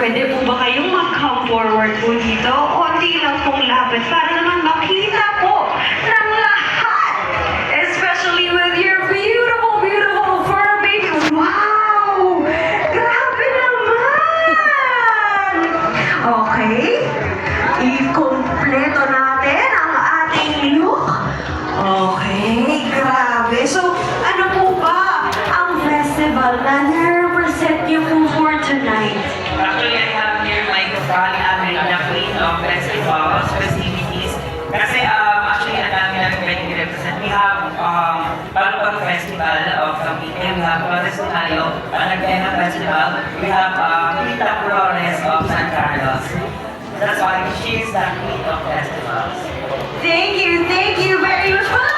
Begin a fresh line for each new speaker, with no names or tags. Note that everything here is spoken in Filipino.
Pwede po ba kayong mag-come forward po dito? Konti lang pong lapit para naman makita po ng lahat. Especially with your beautiful, beautiful fur baby. Wow! Grabe naman! Okay. I-kompleto natin ang ating look. Okay, grabe. So, ano po ba ang festival na na-represent niyo po for tonight?
Actually, I have here microphone the queen of festivals, festivities. Kasi actually, ang dami namin pwedeng represent. We have Palpag Festival of Cavite. We have Flores Mayo, Panagena Festival. We have Rita Flores of San Carlos. That's why she is the queen of festivals.
Thank you very much.